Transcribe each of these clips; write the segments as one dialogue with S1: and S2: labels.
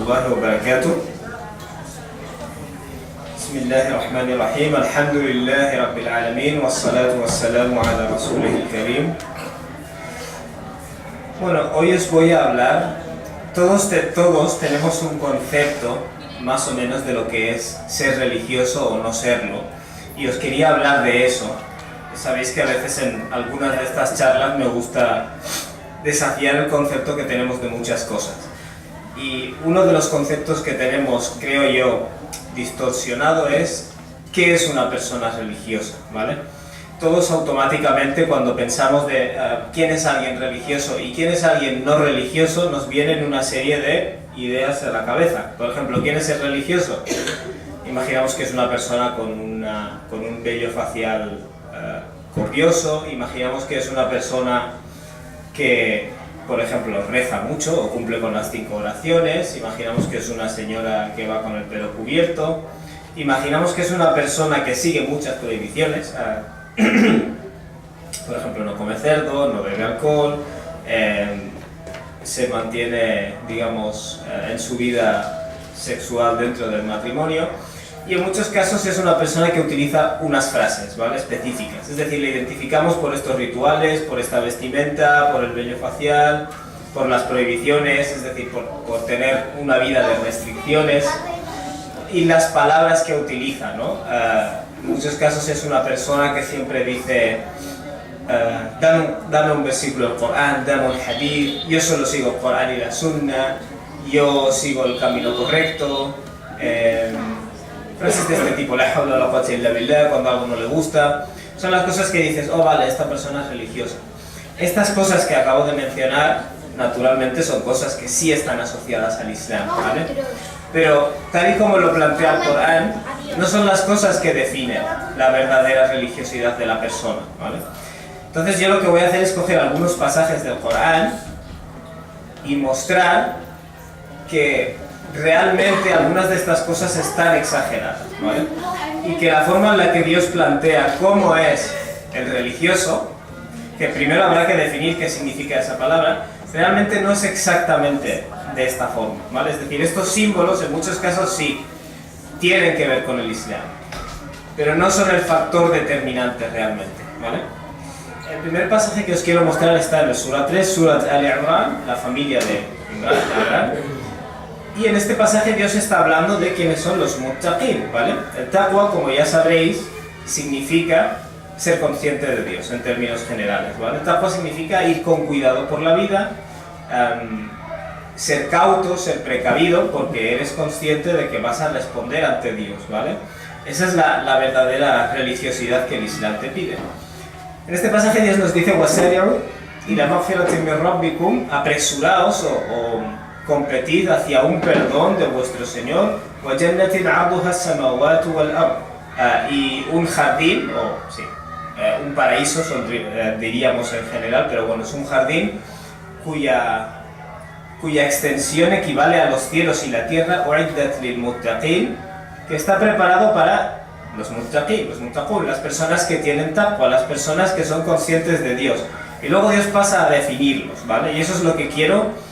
S1: الله وبركاته. بسم الله الرحمن الرحيم. الحمد لله رب العالمين والصلاة والسلام على رسوله الكريم. Bueno, hoy os voy a hablar, todos tenemos un concepto más o menos de lo que es ser religioso o no serlo, y os quería hablar de eso. Sabéis que a veces en algunas de estas charlas me gusta desafiar el concepto que tenemos de muchas cosas. Y uno de los conceptos que tenemos, creo yo, distorsionado es ¿qué es una persona religiosa? ¿Vale? Todos automáticamente cuando pensamos de quién es alguien religioso y quién es alguien no religioso, nos vienen una serie de ideas a la cabeza. Por ejemplo, ¿quién es el religioso? Imaginamos que es una persona con un vello facial curioso, imaginamos que es una persona que, por ejemplo, reza mucho o cumple con las 5 oraciones, imaginamos que es una señora que va con el pelo cubierto, imaginamos que es una persona que sigue muchas prohibiciones, por ejemplo, no come cerdo, no bebe alcohol, se mantiene, digamos, en su vida sexual dentro del matrimonio. Y en muchos casos es una persona que utiliza unas frases, ¿vale?, específicas. Es decir, le identificamos por estos rituales, por esta vestimenta, por el vello facial, por las prohibiciones, es decir, por tener una vida de restricciones y las palabras que utiliza, ¿no? En muchos casos es una persona que siempre dice dame un versículo del Corán, dame un hadith, yo solo sigo el Corán y la Sunna, yo sigo el camino correcto. Frases de este tipo, la hawla wa la quwwata illa billah, cuando algo no le gusta, son las cosas que dices, oh vale, esta persona es religiosa. Estas cosas que acabo de mencionar, naturalmente son cosas que sí están asociadas al Islam, ¿vale? Pero, tal y como lo plantea el Corán, no son las cosas que definen la verdadera religiosidad de la persona, ¿vale? Entonces yo lo que voy a hacer es coger algunos pasajes del Corán y mostrar que realmente algunas de estas cosas están exageradas, ¿vale? Y que la forma en la que Dios plantea cómo es el religioso, que primero habrá que definir qué significa esa palabra, realmente no es exactamente de esta forma, ¿vale? Es decir, estos símbolos en muchos casos sí tienen que ver con el Islam, pero no son el factor determinante realmente, ¿vale? El primer pasaje que os quiero mostrar está en el Sura 3, Surat Al-Imran, la familia de Imran. Y en este pasaje Dios está hablando de quiénes son los muttaqin, ¿vale? El taqwa, como ya sabréis, significa ser consciente de Dios en términos generales, ¿vale? El taqwa significa ir con cuidado por la vida, ser cauto, ser precavido, porque eres consciente de que vas a responder ante Dios, ¿vale? Esa es la verdadera religiosidad que el Islam te pide. En este pasaje Dios nos dice وَسَارِعُوا إِلَى مَغْفِرَةٍ مِّن رَبِّكُمْ, apresuraos o competid hacia un perdón de vuestro Señor, وَجَنَّةٍ عَرْضُهَا السَّمَاوَاتُ وَالْأَرْضُ, y un jardín, un paraíso, diríamos en general, pero bueno, es un jardín cuya extensión equivale a los cielos y la tierra, أُعِدَّتْ لِلْمُتَّقِينَ, que está preparado para los muttaqin, los muttaqun, las personas que tienen taqwa, las personas que son conscientes de Dios. Y luego Dios pasa a definirlos, ¿vale? Y eso es lo que quiero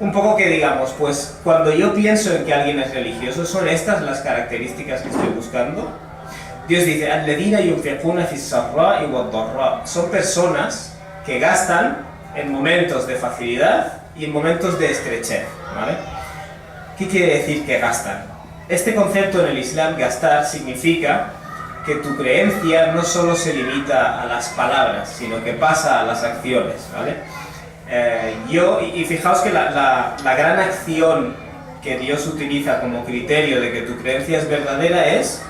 S1: un poco que digamos, pues cuando yo pienso en que alguien es religioso, ¿son estas las características que estoy buscando? Dios dice, الَّذِينَ يُنْفِقُونَ فِي السَّرَّاءِ وَالضَّرَّاءِ, son personas que gastan en momentos de facilidad y en momentos de estrechez, ¿vale? ¿Qué quiere decir que gastan? Este concepto en el Islam, gastar, significa que tu creencia no solo se limita a las palabras, sino que pasa a las acciones, ¿vale? Y fijaos que la gran acción que Dios utiliza como criterio de que tu creencia es verdadera es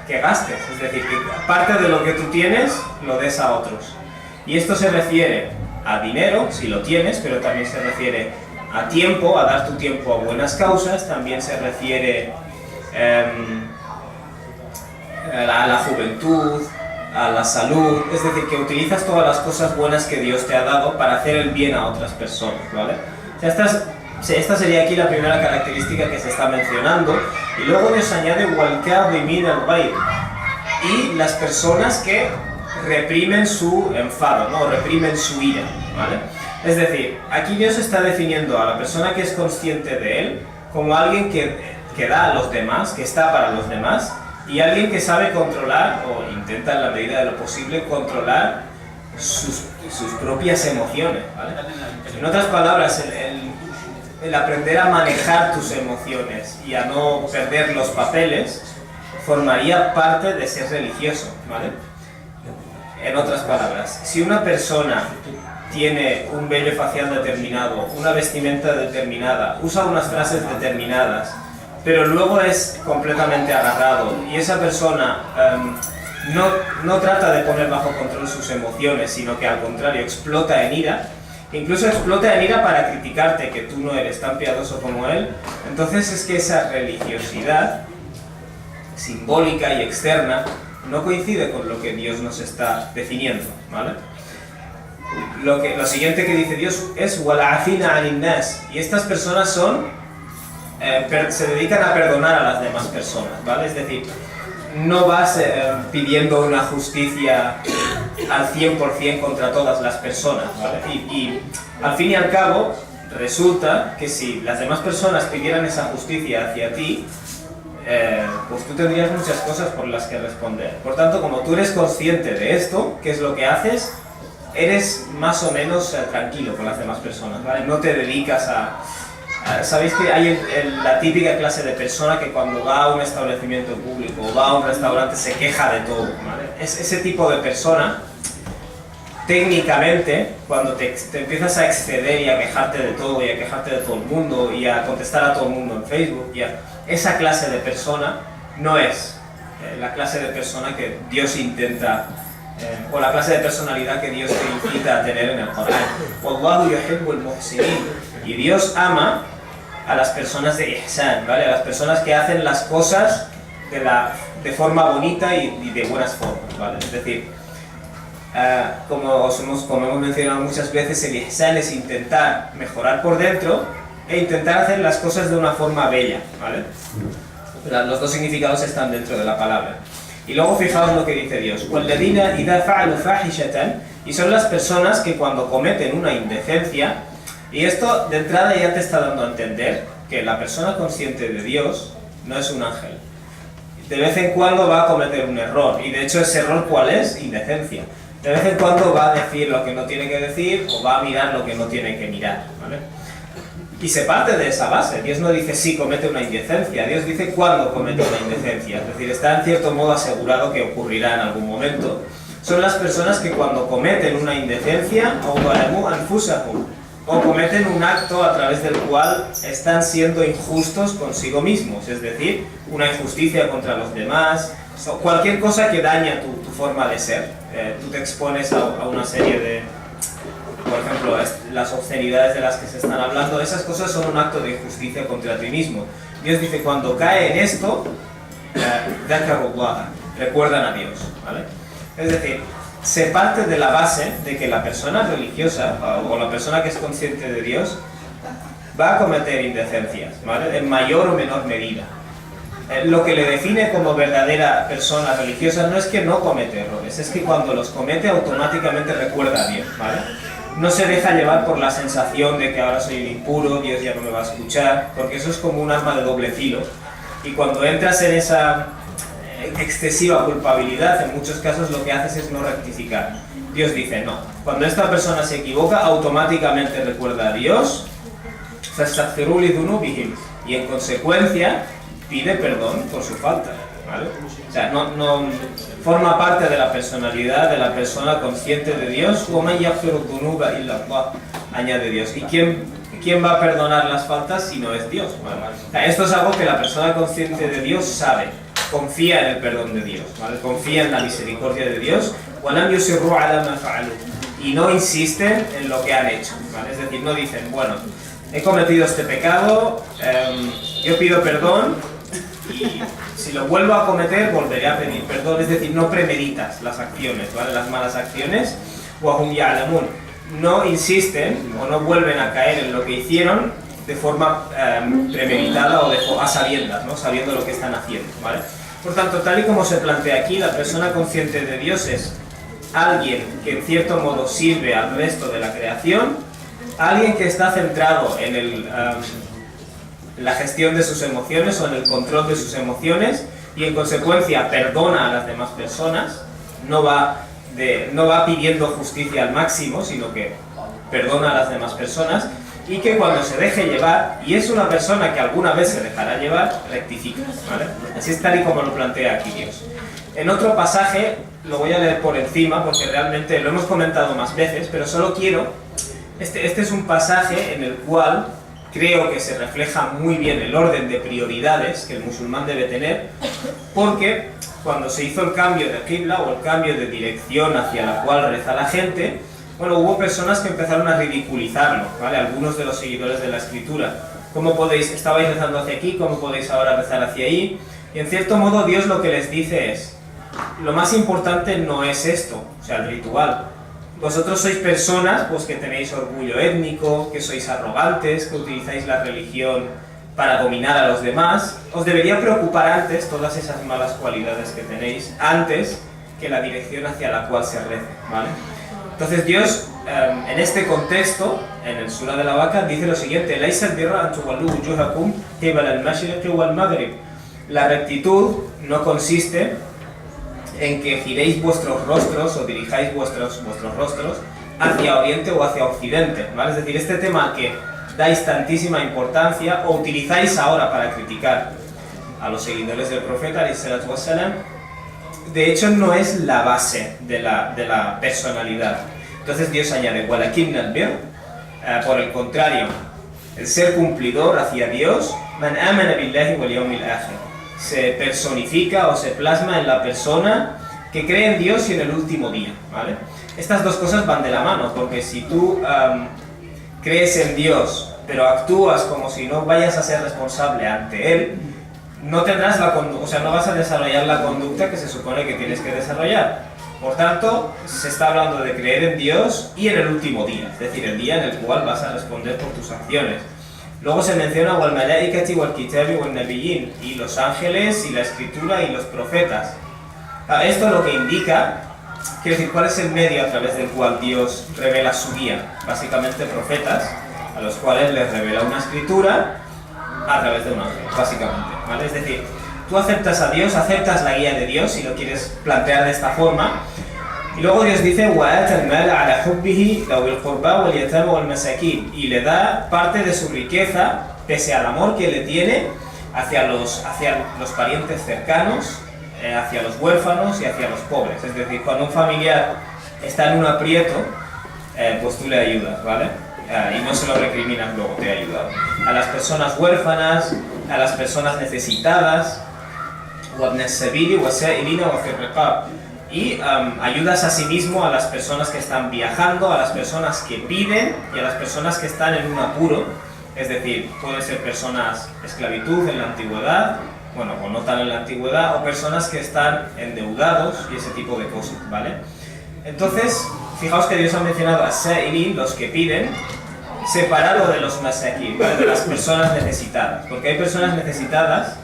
S1: que gastes, es decir, que parte de lo que tú tienes lo des a otros. Y esto se refiere a dinero, si lo tienes, pero también se refiere a tiempo, a dar tu tiempo a buenas causas, también se refiere a la juventud, a la salud, es decir, que utilizas todas las cosas buenas que Dios te ha dado para hacer el bien a otras personas, ¿vale? O sea, esta sería aquí la primera característica que se está mencionando, y luego Dios añade وَالْكَاظِمِينَ الْغَيْظَ, y las personas que reprimen su enfado, ¿no? Reprimen su ira, ¿vale? Es decir, aquí Dios está definiendo a la persona que es consciente de Él como alguien que da a los demás, que está para los demás, y alguien que sabe controlar, o intenta en la medida de lo posible, controlar sus propias emociones, ¿vale? En otras palabras, el aprender a manejar tus emociones y a no perder los papeles formaría parte de ser religioso, ¿vale? En otras palabras, si una persona tiene un vello facial determinado, una vestimenta determinada, usa unas frases determinadas, pero luego es completamente agarrado y esa persona no trata de poner bajo control sus emociones, sino que al contrario explota en ira, incluso explota en ira para criticarte que tú no eres tan piadoso como él, entonces es que esa religiosidad simbólica y externa no coincide con lo que Dios nos está definiendo, ¿vale? Lo siguiente que dice Dios es وَالْعَافِينَ عَنِ النَّاسِ, y estas personas se dedican a perdonar a las demás personas, ¿vale? Es decir, no vas pidiendo una justicia al 100% contra todas las personas, ¿vale? Y al fin y al cabo resulta que si las demás personas pidieran esa justicia hacia ti, pues tú tendrías muchas cosas por las que responder. Por tanto, como tú eres consciente de esto, ¿qué es lo que haces? Eres más o menos tranquilo con las demás personas, ¿vale? No te dedicas ¿sabéis que hay la típica clase de persona que cuando va a un establecimiento público o va a un restaurante se queja de todo, ¿vale? Ese tipo de persona, técnicamente, cuando te empiezas a exceder y a quejarte de todo y a quejarte de todo el mundo y a contestar a todo el mundo en Facebook, esa clase de persona no es la clase de persona que Dios intenta o la clase de personalidad que Dios te invita a tener en el Corán. Wallahu yuhibbul muhsinin. Y Dios ama a las personas de ihsan, ¿vale? A las personas que hacen las cosas de forma bonita y de buenas formas, ¿vale? Es decir, como hemos mencionado muchas veces, el ihsan es intentar mejorar por dentro e intentar hacer las cosas de una forma bella, ¿vale? Los dos significados están dentro de la palabra. Y luego fijaos lo que dice Dios. وَالَّذِينَ إِذَا فَعَلُوا فَاحِشَةً, y son las personas que cuando cometen una indecencia, y esto de entrada ya te está dando a entender que la persona consciente de Dios no es un ángel. De vez en cuando va a cometer un error, y de hecho ese error ¿cuál es? Indecencia. De vez en cuando va a decir lo que no tiene que decir o va a mirar lo que no tiene que mirar, ¿vale? Y se parte de esa base. Dios no dice si comete una indecencia, Dios dice cuándo comete una indecencia. Es decir, está en cierto modo asegurado que ocurrirá en algún momento. Son las personas que cuando cometen una indecencia o cometen un acto a través del cual están siendo injustos consigo mismos, es decir, una injusticia contra los demás, cualquier cosa que daña tu forma de ser. Tú te expones a una serie de, por ejemplo, las obscenidades de las que se están hablando, esas cosas son un acto de injusticia contra ti mismo. Dios dice, cuando cae en esto, recuerdan a Dios, ¿vale? Es decir, se parte de la base de que la persona religiosa o la persona que es consciente de Dios va a cometer indecencias, ¿vale? En mayor o menor medida. Lo que le define como verdadera persona religiosa no es que no comete errores, es que cuando los comete automáticamente recuerda a Dios, ¿vale? No se deja llevar por la sensación de que ahora soy un impuro, Dios ya no me va a escuchar, porque eso es como un arma de doble filo. Y cuando entras en esa excesiva culpabilidad, en muchos casos lo que haces es no rectificar. Dios dice no. Cuando esta persona se equivoca, automáticamente recuerda a Dios, y en consecuencia pide perdón por su falta, ¿vale? O sea, no forma parte de la personalidad de la persona consciente de Dios. Añade Dios. ¿Y quién va a perdonar las faltas si no es Dios? ¿Vale? O sea, esto es algo que la persona consciente de Dios sabe. Confía en el perdón de Dios, ¿vale? Confía en la misericordia de Dios. Y no insisten en lo que han hecho, ¿vale? Es decir, no dicen, bueno, he cometido este pecado, yo pido perdón y si lo vuelvo a cometer volveré a pedir perdón. Es decir, no premeditas las acciones, ¿vale? Las malas acciones. No insisten o no vuelven a caer en lo que hicieron de forma premeditada o a sabiendas, ¿no? Sabiendo lo que están haciendo, ¿vale? Por tanto, tal y como se plantea aquí, la persona consciente de Dios es alguien que en cierto modo sirve al resto de la creación, alguien que está centrado en la gestión de sus emociones o en el control de sus emociones y en consecuencia perdona a las demás personas, no va pidiendo justicia al máximo, sino que perdona a las demás personas, y que cuando se deje llevar, y es una persona que alguna vez se dejará llevar, rectifica, ¿vale? Así es tal y como lo plantea aquí Dios. En otro pasaje, lo voy a leer por encima porque realmente lo hemos comentado más veces, pero solo quiero... Este es un pasaje en el cual creo que se refleja muy bien el orden de prioridades que el musulmán debe tener, porque cuando se hizo el cambio de qibla o el cambio de dirección hacia la cual reza la gente, bueno, hubo personas que empezaron a ridiculizarlo, ¿vale? Algunos de los seguidores de la escritura. ¿Cómo podéis, estabais rezando hacia aquí, cómo podéis ahora rezar hacia ahí? Y en cierto modo Dios lo que les dice es, lo más importante no es esto, o sea, el ritual. Vosotros sois personas pues, que tenéis orgullo étnico, que sois arrogantes, que utilizáis la religión para dominar a los demás. Os debería preocupar antes todas esas malas cualidades que tenéis, antes que la dirección hacia la cual se rece, ¿vale? Entonces Dios, en este contexto, en el Surah de la Vaca, dice lo siguiente: "Laysa al-birra an tuwallu wujuhakum qibala al-mashriqi wal-maghrib". La rectitud no consiste en que giréis vuestros rostros o dirijáis vuestros rostros hacia oriente o hacia occidente, ¿vale? Es decir, este tema que dais tantísima importancia o utilizáis ahora para criticar a los seguidores del profeta, alayhi salatu wassalam, de hecho no es la base de la personalidad. Entonces Dios añade, "Walakinna al-birr", por el contrario, el ser cumplidor hacia Dios, "man amana billahi wal yawmil akhir", se personifica o se plasma en la persona que cree en Dios y en el último día, ¿vale? Estas dos cosas van de la mano, porque si tú crees en Dios, pero actúas como si no vayas a ser responsable ante Él, no tendrás no vas a desarrollar la conducta que se supone que tienes que desarrollar. Por tanto, se está hablando de creer en Dios y en el último día, es decir, el día en el cual vas a responder por tus acciones. Luego se menciona wal malaikati wal kitabi wal nabiyyin, y los ángeles y la escritura y los profetas. Esto lo que indica, quiero decir, ¿cuál es el medio a través del cual Dios revela su guía? Básicamente profetas, a los cuales les revela una escritura a través de un ángel, básicamente, ¿vale? Es decir, tú aceptas a Dios, aceptas la guía de Dios, si lo quieres plantear de esta forma, y luego Dios dice وَآتَ الْمَالَ عَلَى حُبِّهِ ذَوِي الْقُرْبَى وَالْيَتَامَى وَالْمَسَاكِينَ, y le da parte de su riqueza, pese al amor que le tiene hacia los parientes cercanos, hacia los huérfanos y hacia los pobres. Es decir, cuando un familiar está en un aprieto, pues tú le ayudas, ¿vale? Y no se lo recriminas luego, te ha ayudado. A las personas huérfanas, a las personas necesitadas, وَابْنَ السَّبِيلِ وَالسَّائِلِينَ وَفِي الرِّقَابِ, y ayudas a sí mismo a las personas que están viajando, a las personas que piden y a las personas que están en un apuro. Es decir, pueden ser personas esclavitud en la antigüedad, bueno, o no tan en la antigüedad, o personas que están endeudados y ese tipo de cosas, ¿vale? Entonces, fijaos que Dios ha mencionado a Sa'ilin, los que piden, separado de los masakin, ¿vale? De las personas necesitadas, porque hay personas necesitadas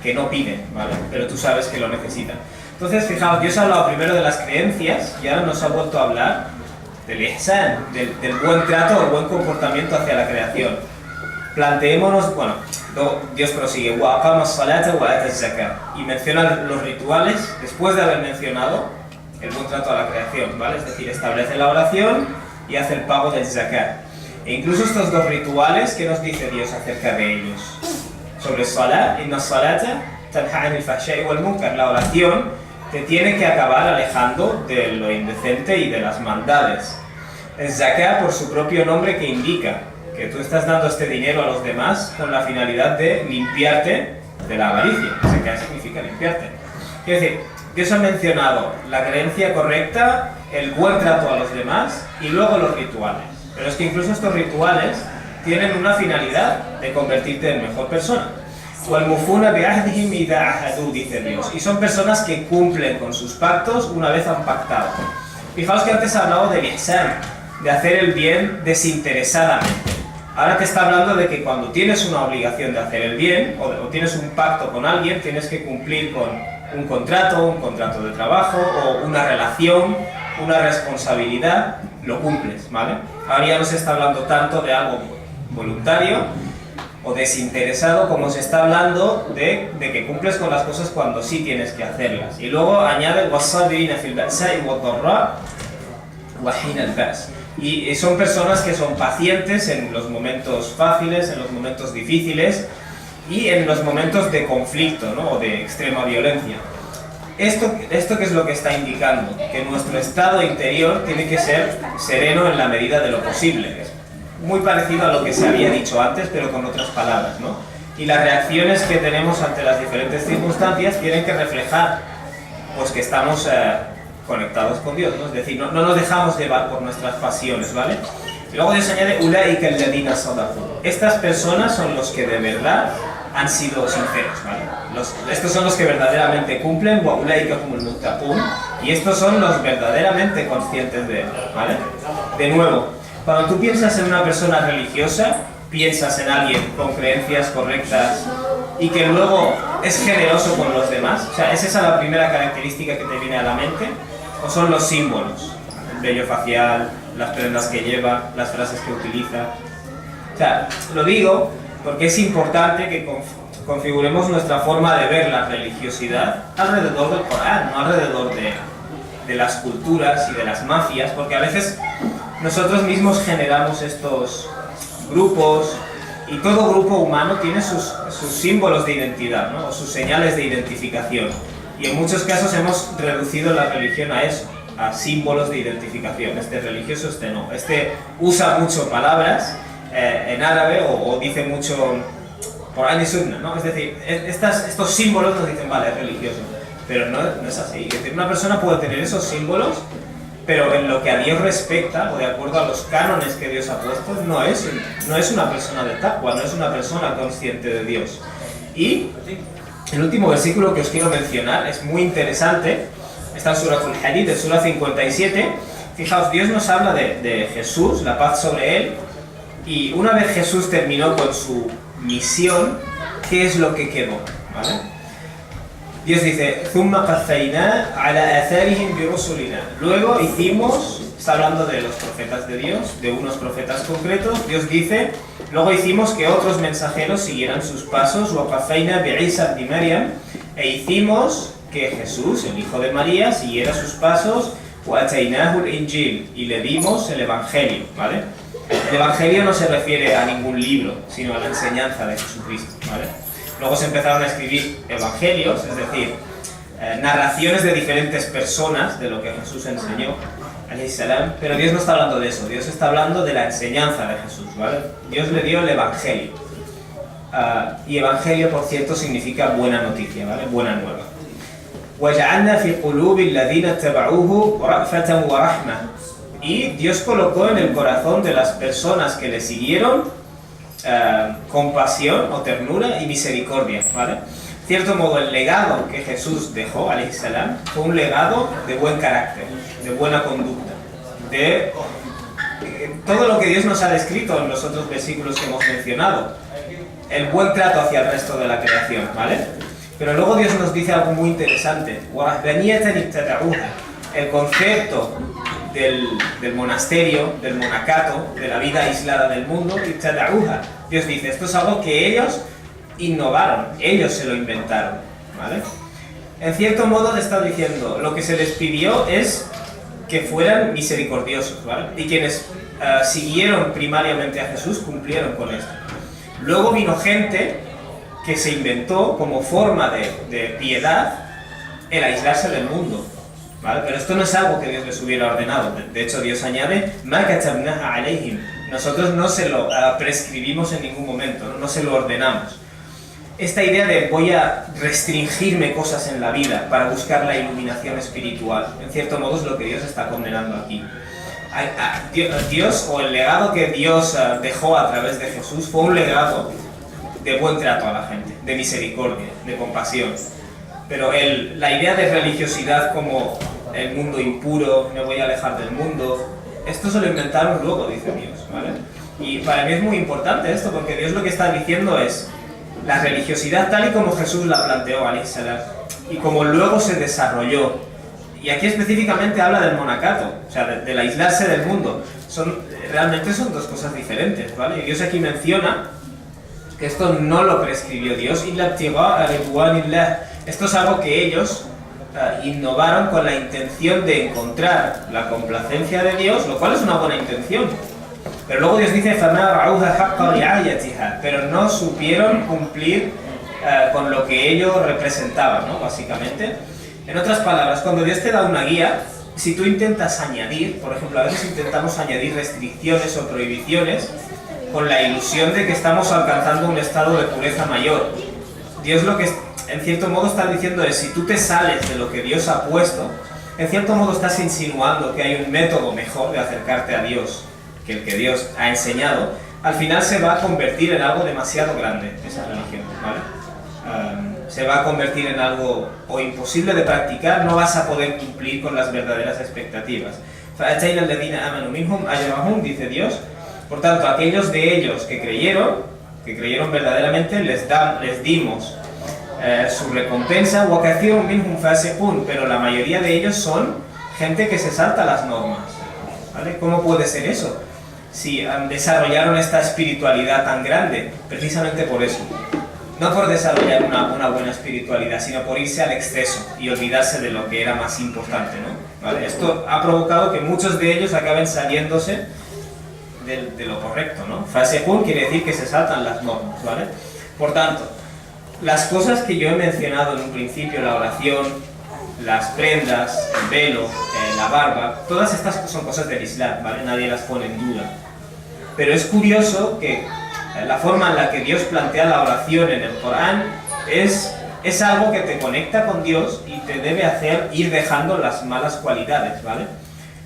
S1: que no piden, ¿vale? Pero tú sabes que lo necesitan. Entonces, fijaos, Dios ha hablado primero de las creencias y ahora nos ha vuelto a hablar del ihsan, del buen trato o el buen comportamiento hacia la creación. Planteémonos, bueno, Dios prosigue, وَأَقَامَ الصَّلَاةَ وَآتَى الزَّكَاةَ, y menciona los rituales después de haber mencionado el buen trato a la creación, ¿vale? Es decir, establece la oración y hace el pago del zakat. E incluso estos dos rituales, ¿qué nos dice Dios acerca de ellos? Sobre el salat, inna salata tanha 'anil fahsha'i wal munkar, la oración te tiene que acabar alejando de lo indecente y de las maldades. El zakat, por su propio nombre, que indica que tú estás dando este dinero a los demás con la finalidad de limpiarte de la avaricia. Zakat significa limpiarte. Quiero decir, Dios ha mencionado la creencia correcta, el buen trato a los demás y luego los rituales. Pero es que incluso estos rituales tienen una finalidad de convertirte en mejor persona. وَالْمُوفُونَ بِعَهْدِهِمْ إِذَا عَاهَدُوا, dice Dios. Y son personas que cumplen con sus pactos una vez han pactado. Fijaos que antes he hablado del ihsan, de hacer el bien desinteresadamente. Ahora te está hablando de que cuando tienes una obligación de hacer el bien o tienes un pacto con alguien, tienes que cumplir con un contrato de trabajo o una relación, una responsabilidad, lo cumples, ¿vale? Ahora ya no se está hablando tanto de algo voluntario o desinteresado, como se está hablando de que cumples con las cosas cuando sí tienes que hacerlas. Y luego añade وَالصَّابِرِينَ فِي الْبَأْسَاءِ وَالضَّرَّاءِ وَحِينَ الْبَأْسِ. Y son personas que son pacientes en los momentos fáciles, en los momentos difíciles y en los momentos de conflicto, ¿no? O de extrema violencia. ¿Esto qué es lo que está indicando? Que nuestro estado interior tiene que ser sereno en la medida de lo posible. Es muy parecido a lo que se había dicho antes, pero con otras palabras, ¿no? Y las reacciones que tenemos ante las diferentes circunstancias tienen que reflejar pues, que estamos conectados con Dios, ¿no? Es decir, no nos dejamos llevar por nuestras pasiones, ¿vale? Y luego Dios añade, "Ulaika alladhina sadaqu". Estas personas son los que de verdad han sido sinceros, ¿vale? Estos son los que verdaderamente cumplen, "Wa ulaika humul muttaqun", y estos son los verdaderamente conscientes de él, ¿vale? De nuevo, cuando tú piensas en una persona religiosa, piensas en alguien con creencias correctas y que luego es generoso con los demás. O sea, ¿es esa la primera característica que te viene a la mente? ¿O son los símbolos? El vello facial, las prendas que lleva, las frases que utiliza. O sea, lo digo porque es importante que configuremos nuestra forma de ver la religiosidad alrededor del Corán, no alrededor de las culturas y de las mafias, porque a veces nosotros mismos generamos estos grupos, y todo grupo humano tiene sus símbolos de identidad, ¿no? O sus señales de identificación. Y en muchos casos hemos reducido la religión a eso, a símbolos de identificación. Este es religioso, este no. Este usa mucho palabras en árabe o dice mucho Corán y Sunna, ¿no? Es decir, estos símbolos nos dicen, vale, es religioso. Pero no es así. Es decir, una persona puede tener esos símbolos, pero en lo que a Dios respecta, o de acuerdo a los cánones que Dios ha puesto, no es una persona de taqwa, no es una persona consciente de Dios. Y el último versículo que os quiero mencionar es muy interesante, está en Surah Al-Hadid, de Surah 57. Fijaos, Dios nos habla de Jesús, la paz sobre él, y una vez Jesús terminó con su misión, ¿qué es lo que quedó? ¿Vale? Dios dice, ثُمَّ قَفَّيْنَا عَلَى آثَارِهِمْ بِرُسُلِنَا. Luego hicimos, está hablando de los profetas de Dios, de unos profetas concretos, Dios dice, luego hicimos que otros mensajeros siguieran sus pasos, وَقَفَّيْنَا بِعِيسَى بْنِ مَرْيَمَ, e hicimos que Jesús, el hijo de María, siguiera sus pasos, وَأَتَيْنَاهُ الْإِنْجِيلَ, y le dimos el Evangelio, ¿vale? El Evangelio no se refiere a ningún libro, sino a la enseñanza de Jesucristo, ¿vale? Luego se empezaron a escribir evangelios, es decir, narraciones de diferentes personas de lo que Jesús enseñó, pero Dios no está hablando de eso, Dios está hablando de la enseñanza de Jesús, ¿vale? Dios le dio el Evangelio. Y Evangelio, por cierto, significa buena noticia, ¿vale? Buena nueva. وَجَعَلْنَا فِي قُلُوبِ الَّذِينَ اتَّبَعُوهُ رَأْفَةً وَرَحْمَةً. Y Dios colocó en el corazón de las personas que le siguieron compasión o ternura y misericordia, ¿vale? De cierto modo, el legado que Jesús dejó, alayhi salam, fue un legado de buen carácter, de buena conducta, de todo lo que Dios nos ha descrito en los otros versículos que hemos mencionado, el buen trato hacia el resto de la creación, ¿vale? Pero luego Dios nos dice algo muy interesante, el concepto del monasterio, del monacato, de la vida aislada del mundo, Dios dice, esto es algo que ellos innovaron, ellos se lo inventaron, ¿vale? En cierto modo le está diciendo, lo que se les pidió es que fueran misericordiosos, ¿vale? Y quienes siguieron primariamente a Jesús cumplieron con esto. Luego vino gente que se inventó como forma de piedad el aislarse del mundo, ¿vale? Pero esto no es algo que Dios les hubiera ordenado. De hecho, Dios añade, مَا كَتَبْنَاهَا عَلَيْهِمْ. Nosotros no se lo prescribimos en ningún momento, no se lo ordenamos. Esta idea de voy a restringirme cosas en la vida para buscar la iluminación espiritual, en cierto modo es lo que Dios está condenando aquí. Dios, o el legado que Dios dejó a través de Jesús, fue un legado de buen trato a la gente, de misericordia, de compasión. Pero la idea de religiosidad como el mundo impuro, me voy a alejar del mundo, esto se lo inventaron luego, dice Dios, ¿vale? Y para mí es muy importante esto, porque Dios lo que está diciendo es la religiosidad tal y como Jesús la planteó, alayhi salam, y como luego se desarrolló. Y aquí específicamente habla del monacato, o sea, del aislarse del mundo. Realmente son dos cosas diferentes, ¿vale? Y Dios aquí menciona que esto no lo prescribió Dios. Esto es algo que ellos innovaron con la intención de encontrar la complacencia de Dios, lo cual es una buena intención. Pero luego Dios dice, pero no supieron cumplir con lo que ellos representaban, ¿no? Básicamente. En otras palabras, cuando Dios te da una guía, si tú intentas añadir, por ejemplo, a veces intentamos añadir restricciones o prohibiciones con la ilusión de que estamos alcanzando un estado de pureza mayor. Dios lo que en cierto modo está diciendo es, si tú te sales de lo que Dios ha puesto, en cierto modo estás insinuando que hay un método mejor de acercarte a Dios que el que Dios ha enseñado, al final se va a convertir en algo demasiado grande, esa religión, ¿vale? Se va a convertir en algo o imposible de practicar, no vas a poder cumplir con las verdaderas expectativas. Dice Dios, por tanto, aquellos de ellos que creyeron verdaderamente, les dimos su recompensa, pero la mayoría de ellos son gente que se salta las normas, ¿vale? ¿Cómo puede ser eso? Si desarrollaron esta espiritualidad tan grande, precisamente por eso. No por desarrollar una buena espiritualidad, sino por irse al exceso y olvidarse de lo que era más importante, ¿no? ¿Vale? Esto ha provocado que muchos de ellos acaben saliéndose de lo correcto, ¿no? Fasehun quiere decir que se saltan las normas, ¿vale? Por tanto, las cosas que yo he mencionado en un principio, la oración, las prendas, el velo, la barba, todas estas son cosas del Islam, ¿vale? Nadie las pone en duda. Pero es curioso que la forma en la que Dios plantea la oración en el Corán es algo que te conecta con Dios y te debe hacer ir dejando las malas cualidades, ¿vale?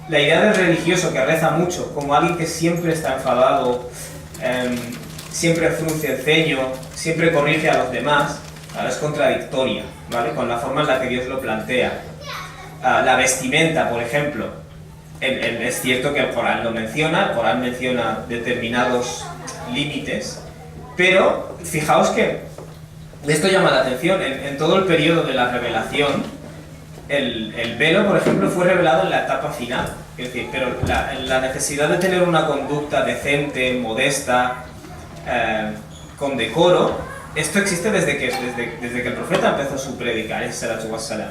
S1: La idea del religioso que reza mucho, como alguien que siempre está enfadado, siempre frunce el ceño, siempre corrige a los demás, ¿vale? Es contradictoria, ¿vale? Con la forma en la que Dios lo plantea. La vestimenta, por ejemplo, es cierto que el Corán lo menciona, el Corán menciona determinados límites, pero fijaos que esto llama la atención. En todo el periodo de la revelación, el velo, por ejemplo, fue revelado en la etapa final, es decir, pero la necesidad de tener una conducta decente, modesta, con decoro, esto existe desde que el profeta empezó su prédica,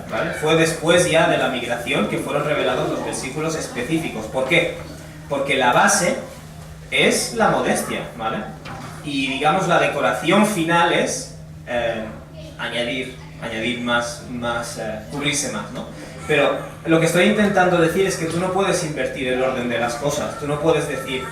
S1: ¿vale? Fue después ya de la migración que fueron revelados los versículos específicos. ¿Por qué? Porque la base es la modestia, ¿vale? Y digamos la decoración final es añadir más cubrirse más, ¿no? Pero lo que estoy intentando decir es que tú no puedes invertir el orden de las cosas. Tú no puedes decir,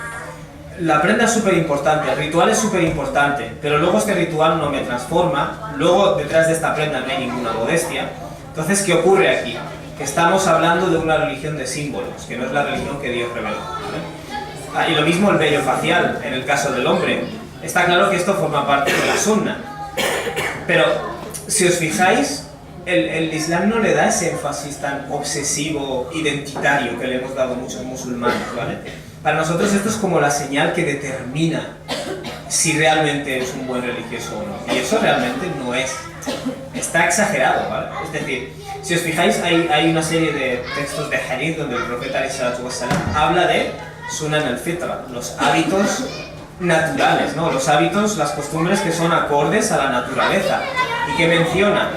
S1: la prenda es súper importante, el ritual es súper importante, pero luego este ritual no me transforma, luego detrás de esta prenda no hay ninguna modestia. Entonces, ¿qué ocurre aquí? Que estamos hablando de una religión de símbolos, que no es la religión que Dios reveló, ¿vale? Y lo mismo el vello facial, en el caso del hombre. Está claro que esto forma parte de la sunna. Pero, si os fijáis, el Islam no le da ese énfasis tan obsesivo, identitario, que le hemos dado muchos musulmanes, ¿vale? Para nosotros esto es como la señal que determina si realmente es un buen religioso o no. Y eso realmente no es. Está exagerado, ¿vale? Es decir, si os fijáis, hay una serie de textos de hadith donde el profeta habla de sunan al-fitra, los hábitos naturales, ¿no? Los hábitos, las costumbres que son acordes a la naturaleza. ¿Y qué menciona?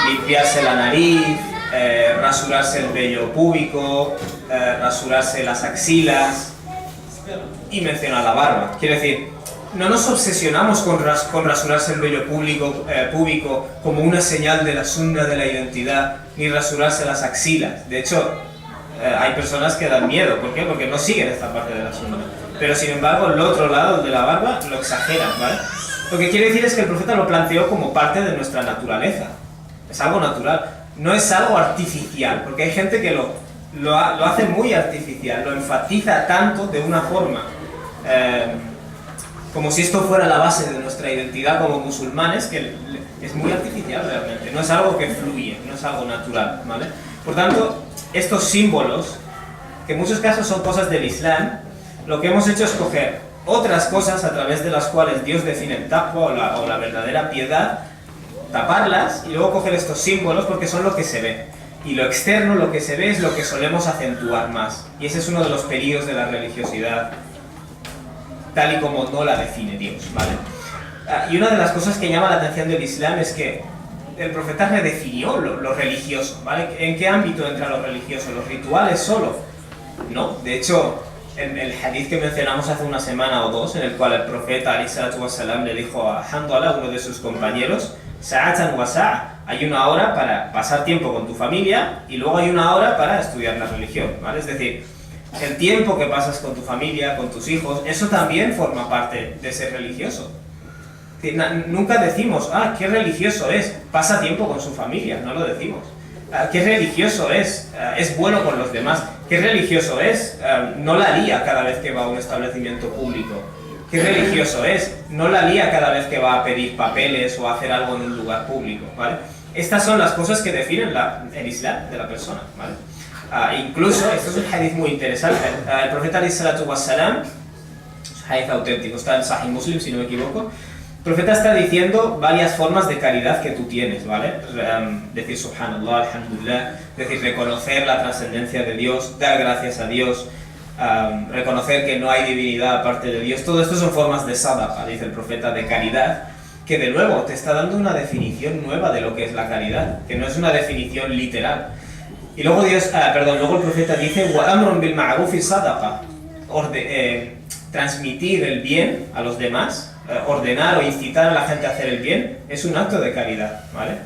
S1: Limpiarse la nariz, rasurarse el vello púbico, rasurarse las axilas, y menciona la barba. Quiere decir, no nos obsesionamos con rasurarse el vello púbico como una señal de la sunna de la identidad, ni rasurarse las axilas. De hecho, hay personas que dan miedo. ¿Por qué? Porque no siguen esta parte de la sunna. Pero sin embargo, el otro lado, el de la barba, lo exageran, ¿vale? Lo que quiere decir es que el profeta lo planteó como parte de nuestra naturaleza. Es algo natural, no es algo artificial, porque hay gente que lo hace muy artificial, lo enfatiza tanto de una forma, como si esto fuera la base de nuestra identidad como musulmanes, que es muy artificial realmente, no es algo que fluye, no es algo natural, ¿vale? Por tanto, estos símbolos, que en muchos casos son cosas del Islam, lo que hemos hecho es coger otras cosas a través de las cuales Dios define el taqwa o la verdadera piedad, taparlas y luego coger estos símbolos porque son lo que se ve. Y lo externo, lo que se ve, es lo que solemos acentuar más. Y ese es uno de los peligros de la religiosidad, tal y como no la define Dios, ¿vale? Y una de las cosas que llama la atención del Islam es que el profeta redefinió lo religioso, ¿vale? ¿En qué ámbito entra lo religioso? ¿Los rituales solo? No, de hecho, en el hadith que mencionamos hace una semana o dos, en el cual el profeta alayhi salatu wassalam le dijo a Handala, uno de sus compañeros, Sa'atan wa sa'a, hay una hora para pasar tiempo con tu familia y luego hay una hora para estudiar la religión, ¿vale? Es decir, el tiempo que pasas con tu familia, con tus hijos, eso también forma parte de ser religioso. Nunca decimos, qué religioso es, pasa tiempo con su familia, no lo decimos. Qué religioso es bueno con los demás. Qué religioso es, no la lía cada vez que va a un establecimiento público. Qué religioso es, no la lía cada vez que va a pedir papeles o a hacer algo en un lugar público, ¿vale? Estas son las cosas que definen el Islam de la persona, ¿vale? Incluso, esto es un hadith muy interesante, el profeta alayhi salatu wassalam, es un hadith auténtico, está en Sahih Muslim si no me equivoco. El profeta está diciendo varias formas de caridad que tú tienes, ¿vale? Decir subhanallah, alhamdulillah, decir reconocer la trascendencia de Dios, dar gracias a Dios, reconocer que no hay divinidad aparte de Dios. Todo esto son formas de sadaqa, dice el profeta, de caridad, que de nuevo te está dando una definición nueva de lo que es la caridad, que no es una definición literal. Y luego luego el profeta dice wa amrun bil ma'rufi sadaqa, transmitir el bien a los demás, ordenar o incitar a la gente a hacer el bien, es un acto de caridad, ¿vale?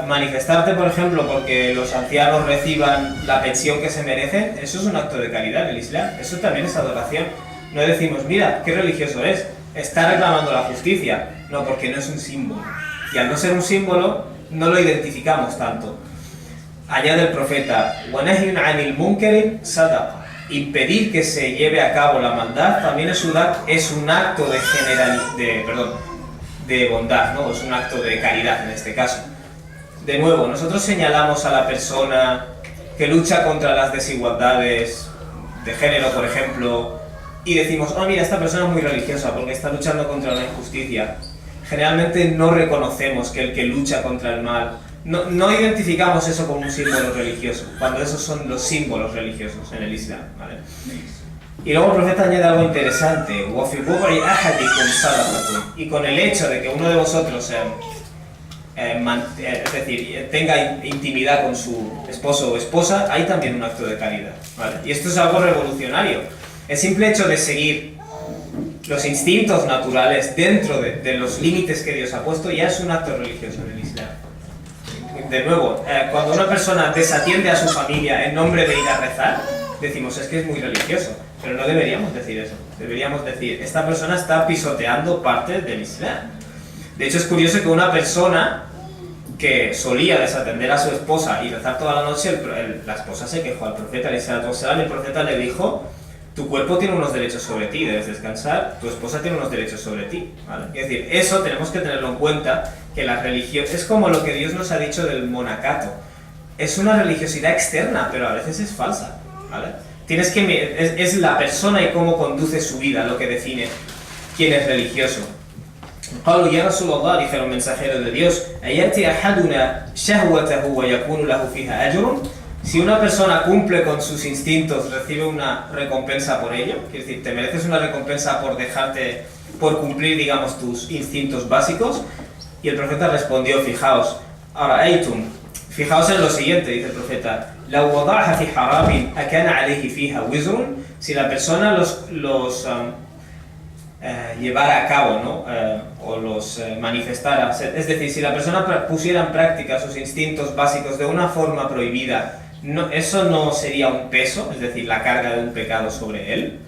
S1: Manifestarte, por ejemplo, porque los ancianos reciban la pensión que se merecen, eso es un acto de caridad en el Islam, eso también es adoración. No decimos, mira, qué religioso es, está reclamando la justicia, no, porque no es un símbolo. Y al no ser un símbolo, no lo identificamos tanto. Añade el profeta, وَنَهْيٌ عَنِ الْمُنْكَرِ صَدَقَةٌ. Impedir que se lleve a cabo la maldad también es un acto de bondad, ¿no? Es un acto de caridad en este caso. De nuevo, nosotros señalamos a la persona que lucha contra las desigualdades de género, por ejemplo, y decimos, mira, esta persona es muy religiosa porque está luchando contra la injusticia. Generalmente no reconocemos que el que lucha contra el mal, no identificamos eso como un símbolo religioso, cuando esos son los símbolos religiosos en el Islam, ¿vale? Y luego el profeta añade algo interesante, y con el hecho de que uno de vosotros es decir, tenga intimidad con su esposo o esposa, hay también un acto de caridad, ¿vale? Y esto es algo revolucionario. El simple hecho de seguir los instintos naturales dentro de los límites que Dios ha puesto ya es un acto religioso en el Islam. De nuevo, cuando una persona desatiende a su familia en nombre de ir a rezar, decimos, es que es muy religioso, pero no deberíamos decir eso. Deberíamos decir, esta persona está pisoteando parte del Islam. De hecho, es curioso que una persona que solía desatender a su esposa y rezar toda la noche, la esposa se quejó al profeta, y el profeta le dijo, tu cuerpo tiene unos derechos sobre ti, debes descansar, tu esposa tiene unos derechos sobre ti, ¿vale? Es decir, eso tenemos que tenerlo en cuenta, que la religión es como lo que Dios nos ha dicho del monacato. Es una religiosidad externa, pero a veces es falsa, ¿vale? Es la persona y cómo conduce su vida lo que define quién es religioso. قالوا يا رسول الله, dijeron mensajeros de Dios, أيأتي أحدنا شهوته ويكون له فيها أجر. Si una persona cumple con sus instintos, recibe una recompensa por ello. Quiere decir, te mereces una recompensa por cumplir, digamos, tus instintos básicos. Y el profeta respondió, fijaos, fijaos en lo siguiente, dice el profeta, لو وضعها في حرام أكان عليه فيها وزر. Si la persona los llevara a cabo, ¿no? O los manifestara, es decir, si la persona pusiera en práctica sus instintos básicos de una forma prohibida, eso no sería un peso, es decir, la carga de un pecado sobre él.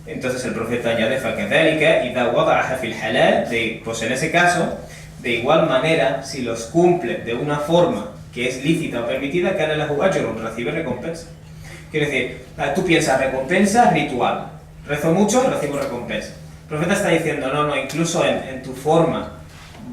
S1: Entonces el profeta añade, فَكَذَلِكَ إِذَا وَضَعَهَا فِي الْحَلَالِ, pues en ese caso, de igual manera, si los cumple de una forma que es lícita o permitida, كَانَ لَهُ أَجْرٌ, recibe recompensa. Quiere decir, tú piensas, recompensa ritual, rezo mucho, recibo recompensa. El profeta está diciendo, no, incluso en tu forma,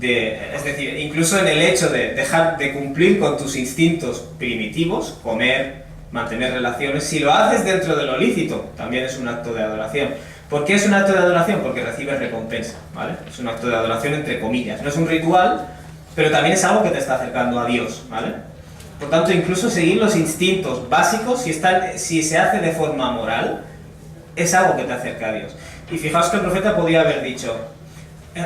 S1: es decir, incluso en el hecho de dejar de cumplir con tus instintos primitivos, comer, mantener relaciones, si lo haces dentro de lo lícito, también es un acto de adoración. ¿Por qué es un acto de adoración? Porque recibes recompensa, ¿vale? Es un acto de adoración entre comillas. No es un ritual, pero también es algo que te está acercando a Dios, ¿vale? Por tanto, incluso seguir los instintos básicos, si se hace de forma moral, es algo que te acerca a Dios. Y fijaos que el profeta podía haber dicho,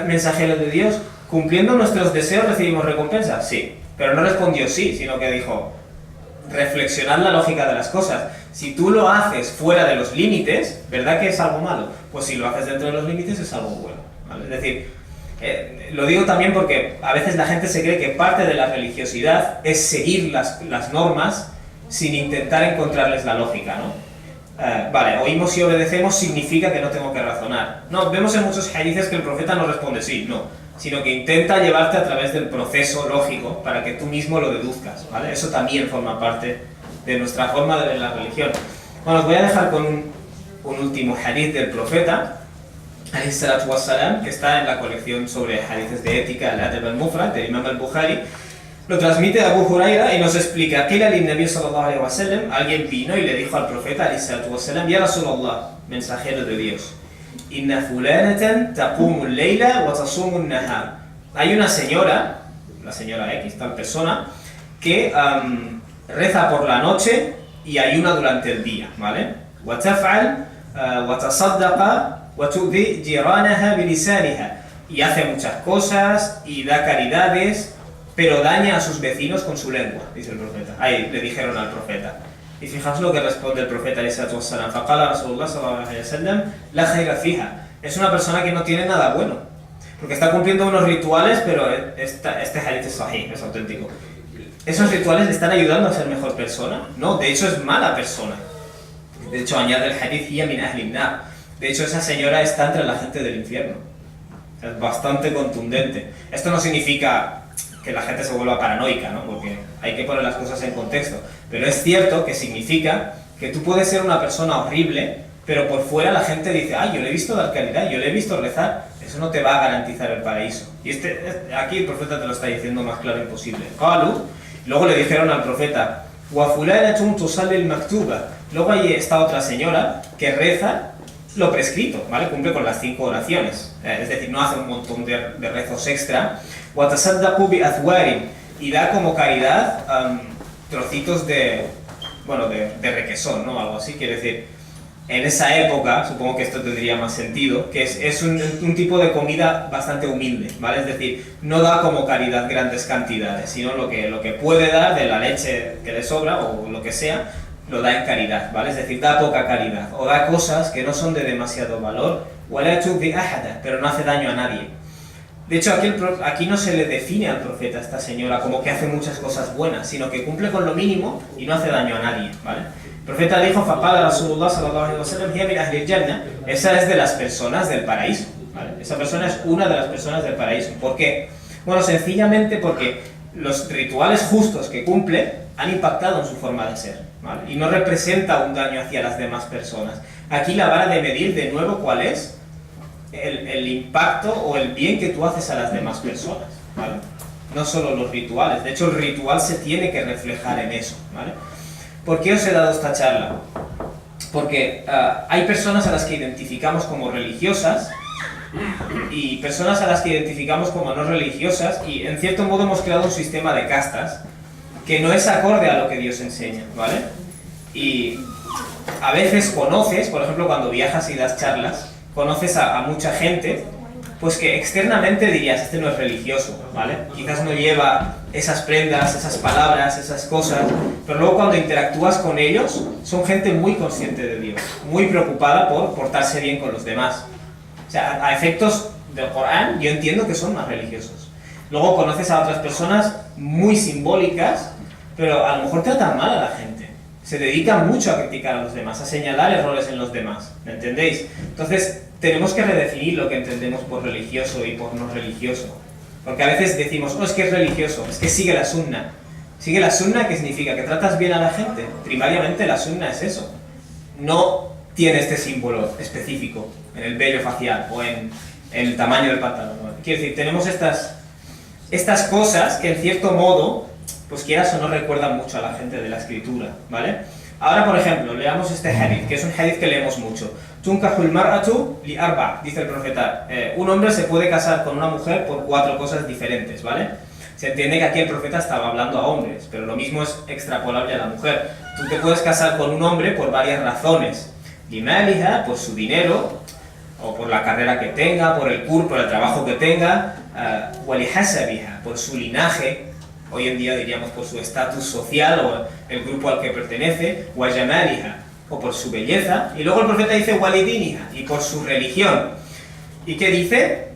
S1: mensajero de Dios, ¿cumpliendo nuestros deseos recibimos recompensa? Sí, pero no respondió sí, sino que dijo, reflexionad la lógica de las cosas. Si tú lo haces fuera de los límites, ¿verdad que es algo malo? Pues si lo haces dentro de los límites es algo bueno, ¿vale? Es decir, lo digo también porque a veces la gente se cree que parte de la religiosidad es seguir las normas sin intentar encontrarles la lógica, ¿no? Vale, oímos y obedecemos significa que no tengo que razonar. No, vemos en muchos hadices que el profeta no responde sí, no, sino que intenta llevarte a través del proceso lógico para que tú mismo lo deduzcas, ¿vale? Eso también forma parte de nuestra forma de ver la religión. Bueno, os voy a dejar con un último hadith del profeta, alayhi salatu wassalam, que está en la colección sobre hadices de ética, el Adab al-Mufrad, del Imam al-Bukhari. Lo transmite Abu Huraira y nos explica que el Nabi sallallahu alaihi wasallam, alguien vino y le dijo al profeta alayhi salatu wassalam, ya Rasulullah, mensajero de Dios, inna fulanatan taqumu al-layla wa tasumu an-nahar. Hay una señora, la señora X, tal persona, que reza por la noche y ayuna durante el día, ¿vale? Wa taf'al wa tasaddaqa wa tu'dhi jiranaha bilisaniha. Y hace muchas cosas y da caridades, pero daña a sus vecinos con su lengua, dice el profeta. Ahí le dijeron al profeta. Y fijaos lo que responde el profeta, alayhi salatu wassalam. Faqala Rasulullah sallallahu alaihi wasallam, la khayra fiha. Es una persona que no tiene nada bueno, porque está cumpliendo unos rituales, pero este hadith es sahih, es auténtico. ¿Esos rituales le están ayudando a ser mejor persona? No, de hecho es mala persona. De hecho añade el hadith, hiya min ahli an-nar. De hecho esa señora está entre la gente del infierno. Es bastante contundente. Esto no significa que la gente se vuelva paranoica, ¿no? Porque hay que poner las cosas en contexto. Pero es cierto que significa que tú puedes ser una persona horrible, pero por fuera la gente dice, ay, yo le he visto dar caridad, yo le he visto rezar. Eso no te va a garantizar el paraíso. Y aquí el profeta te lo está diciendo más claro imposible. Qalu, luego le dijeron al profeta, wa fulanatun tusalli al-maktuba. Luego hay esta otra señora que reza lo prescrito, ¿vale? Cumple con las 5 oraciones. Es decir, no hace un montón de rezos extra. Wa tasaddaqu bi athwarin. Y da como caridad trocitos de requesón, ¿no? Algo así, quiere decir, en esa época, supongo que esto tendría más sentido, que es un tipo de comida bastante humilde, ¿vale? Es decir, no da como caridad grandes cantidades, sino lo que puede dar de la leche que le sobra o lo que sea, lo da en caridad, ¿vale? Es decir, da poca caridad, o da cosas que no son de demasiado valor, wala tu'dhi ahada, pero no hace daño a nadie. De hecho, aquí no se le define al profeta, a esta señora, como que hace muchas cosas buenas, sino que cumple con lo mínimo y no hace daño a nadie, ¿vale? El profeta dijo, faqala Rasulullah sallallahu alaihi wasallam, hiya min ahli al-jannah. Esa es de las personas del paraíso, ¿vale? Esa persona es una de las personas del paraíso. ¿Por qué? Bueno, sencillamente porque los rituales justos que cumple han impactado en su forma de ser, ¿vale? Y no representa un daño hacia las demás personas. Aquí la vara de medir, de nuevo, ¿cuál es? El impacto o el bien que tú haces a las demás personas, ¿vale? No solo los rituales. De hecho, el ritual se tiene que reflejar en eso, ¿vale? ¿Por qué os he dado esta charla? Porque hay personas a las que identificamos como religiosas y personas a las que identificamos como no religiosas, y en cierto modo hemos creado un sistema de castas que no es acorde a lo que Dios enseña, ¿vale? Y a veces conoces, por ejemplo, cuando viajas y das charlas, conoces a mucha gente, pues que externamente dirías, este no es religioso, ¿vale? Quizás no lleva esas prendas, esas palabras, esas cosas, pero luego cuando interactúas con ellos, son gente muy consciente de Dios, muy preocupada por portarse bien con los demás. O sea, a efectos del Corán, yo entiendo que son más religiosos. Luego conoces a otras personas muy simbólicas, pero a lo mejor tratan mal a la gente. Se dedican mucho a criticar a los demás, a señalar errores en los demás, ¿me entendéis? Entonces, tenemos que redefinir lo que entendemos por religioso y por no religioso. Porque a veces decimos, no, es que es religioso, es que sigue la sunna. Sigue la sunna, ¿qué significa? Que tratas bien a la gente. Primariamente la sunna es eso. No tiene este símbolo específico en el vello facial o en el tamaño del pantalón. Quiero decir, tenemos estas cosas que en cierto modo, pues quieras o no, recuerdan mucho a la gente de la escritura, ¿vale? Ahora, por ejemplo, leamos este hadith, que es un hadith que leemos mucho. Tunkahul mar'atu li arba, dice el profeta. Un hombre se puede casar con una mujer por 4 cosas diferentes, ¿vale? Se entiende que aquí el profeta estaba hablando a hombres, pero lo mismo es extrapolable a la mujer. Tú te puedes casar con un hombre por varias razones. Limaliha, por su dinero, o por la carrera que tenga, por por el trabajo que tenga, وَلِحَسَبِهَا, por su linaje, hoy en día diríamos por su estatus social o el grupo al que pertenece, وَجَمَالِهَا, o por su belleza, y luego el profeta dice وَلِدِينِهَا, y por su religión. ¿Y qué dice?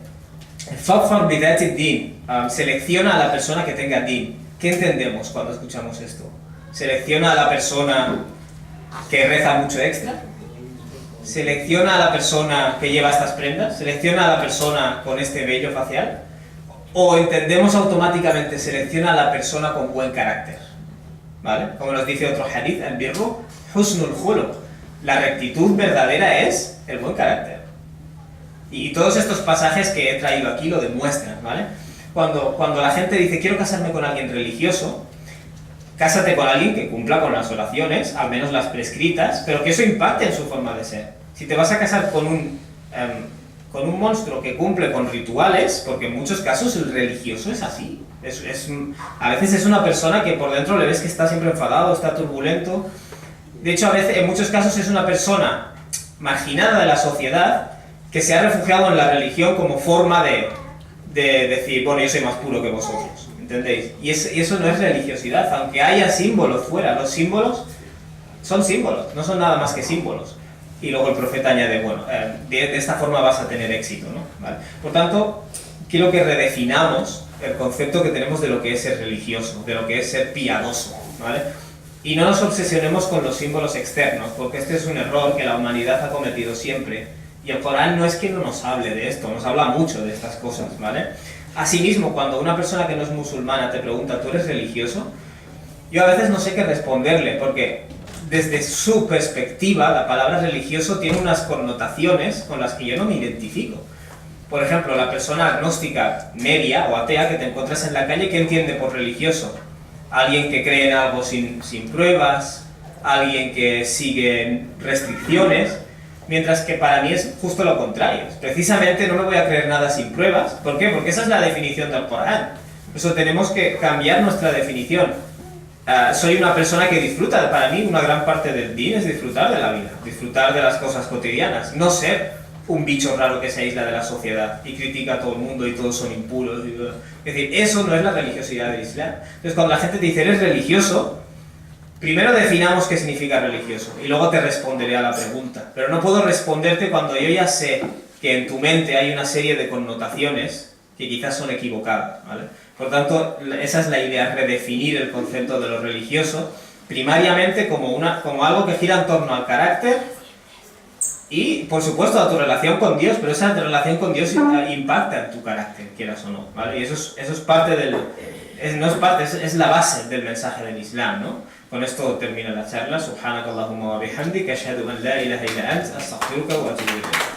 S1: فَظْفَرْ بِذَاتِ الدِّينِ, selecciona a la persona que tenga din. ¿Qué entendemos cuando escuchamos esto? ¿Selecciona a la persona que reza mucho extra? ¿Selecciona a la persona que lleva estas prendas? ¿Selecciona a la persona con este vello facial? ¿O entendemos automáticamente selecciona a la persona con buen carácter? ¿Vale? Como nos dice otro hadith, el birru husnul khuluq. La rectitud verdadera es el buen carácter. Y todos estos pasajes que he traído aquí lo demuestran, ¿vale? Cuando la gente dice quiero casarme con alguien religioso, cásate con alguien que cumpla con las oraciones, al menos las prescritas, pero que eso impacte en su forma de ser. Si te vas a casar con un monstruo que cumple con rituales, porque en muchos casos el religioso es así. A veces es una persona que por dentro le ves que está siempre enfadado, está turbulento. De hecho, a veces, en muchos casos es una persona marginada de la sociedad que se ha refugiado en la religión como forma de decir, bueno, yo soy más puro que vosotros. ¿Entendéis? Y eso no es religiosidad, aunque haya símbolos fuera. Los símbolos son símbolos, no son nada más que símbolos. Y luego el profeta añade, bueno, de esta forma vas a tener éxito, ¿no? ¿Vale? Por tanto, quiero que redefinamos el concepto que tenemos de lo que es ser religioso, de lo que es ser piadoso, ¿vale? Y no nos obsesionemos con los símbolos externos, porque este es un error que la humanidad ha cometido siempre. Y el Corán no es que no nos hable de esto, nos habla mucho de estas cosas, ¿vale? Asimismo, cuando una persona que no es musulmana te pregunta, ¿tú eres religioso? Yo a veces no sé qué responderle, porque desde su perspectiva, la palabra religioso tiene unas connotaciones con las que yo no me identifico. Por ejemplo, la persona agnóstica media o atea que te encuentras en la calle, ¿qué entiende por religioso? Alguien que cree en algo sin pruebas, alguien que sigue restricciones, mientras que para mí es justo lo contrario. Precisamente no me voy a creer nada sin pruebas. ¿Por qué? Porque esa es la definición del Corán. Por eso tenemos que cambiar nuestra definición. Soy una persona que disfruta, para mí una gran parte del din es disfrutar de la vida, disfrutar de las cosas cotidianas, no ser un bicho raro que se aísla de la sociedad y critica a todo el mundo y todos son impuros. Es decir, eso no es la religiosidad del Islam. Entonces cuando la gente te dice eres religioso, primero definamos qué significa religioso y luego te responderé a la pregunta. Pero no puedo responderte cuando yo ya sé que en tu mente hay una serie de connotaciones que quizás son equivocadas, ¿vale? Por tanto, esa es la idea, redefinir el concepto de lo religioso, primariamente como algo que gira en torno al carácter y, por supuesto, a tu relación con Dios, pero esa relación con Dios impacta en tu carácter, quieras o no, ¿vale? Y eso es parte es la base del mensaje del Islam, ¿no? Con esto termina la charla. Subhanakallahumma wa bihamdika, ashhadu an la ilaha illa ant, astaghfiruka wa atubu ilayk.